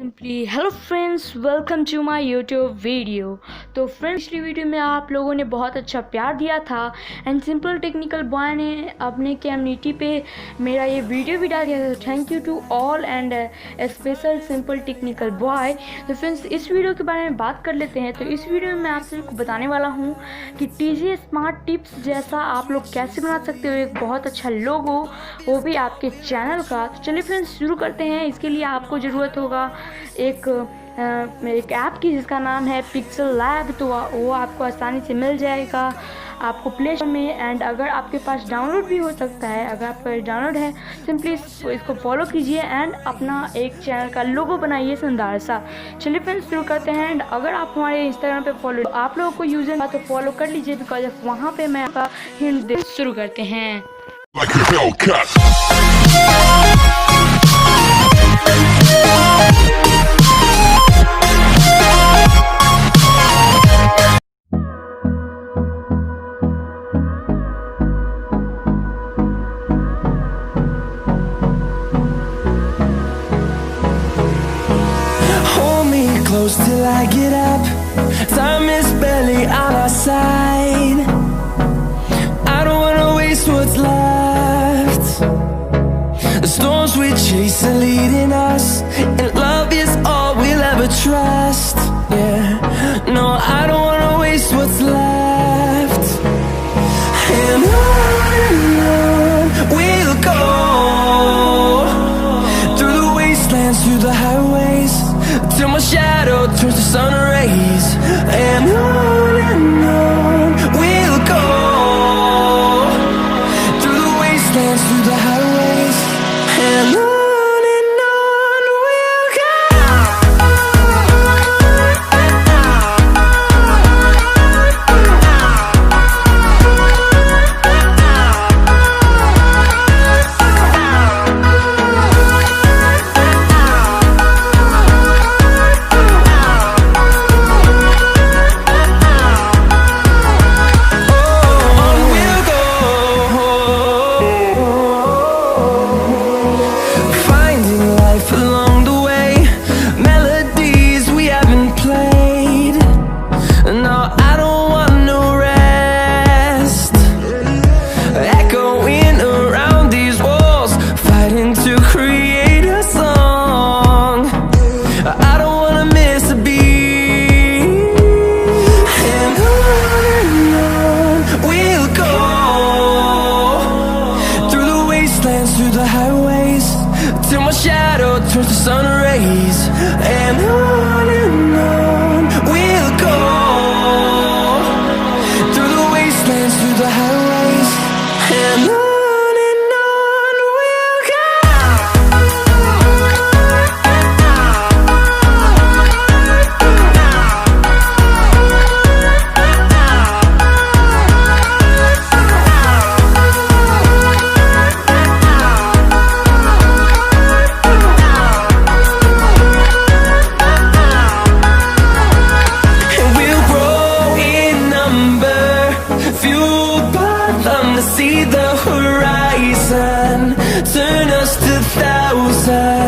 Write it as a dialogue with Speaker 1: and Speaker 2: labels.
Speaker 1: Simply hello friends, welcome to my YouTube video. तो friends, पिछली video में आप लोगों ने बहुत अच्छा प्यार दिया था एंड सिंपल टेक्निकल बॉय ने अपने कम्युनिटी पे मेरा ये वीडियो भी डाल दिया था। Thank you to all and special simple technical boy. तो फ्रेंड्स, इस वीडियो के बारे में बात कर लेते हैं। तो इस वीडियो में मैं आप सबको बताने वाला हूँ कि टीजे स्मार्ट टिप्स जैसा आप लोग कैसे बना सकते हो एक बहुत अच्छा लोगो, वो भी आपके चैनल का। तो चलिए फ्रेंड्स, शुरू करते हैं। इसके लिए आपको ज़रूरत होगा एक ऐप की जिसका नाम है पिक्सल लैब। तो वो आपको आसानी से मिल जाएगा आपको प्ले स्टोर में। एंड अगर आपके पास डाउनलोड भी हो सकता है, अगर आपका डाउनलोड है सिंपली इसको फॉलो कीजिए एंड अपना एक चैनल का लोगो बनाइए शानदार सा। चलिए फ्रेंड्स, शुरू करते हैं। एंड अगर आप हमारे इंस्टाग्राम पे फॉलो आप लोगों को यूजर तो फॉलो कर लीजिए, बिकॉज वहाँ पे मैं आपका हिंट दे। शुरू करते हैं।
Speaker 2: Close till I get up. Time is barely on our side. I don't wanna waste what's left. The storms we chase are leading us, and love is all we'll ever trust. Yeah, no, I don't wanna waste what's left. And on we'll go, through the wastelands, through the highways, till my shadow turns to sun rays. And on we'll go, through the wastelands, through the highways, and on we'll go. Through the highways, till my shadow turns to sun rays. And on we'll go, through the wastelands, through the highways, and on we'll go. See the horizon, turn us to thousands.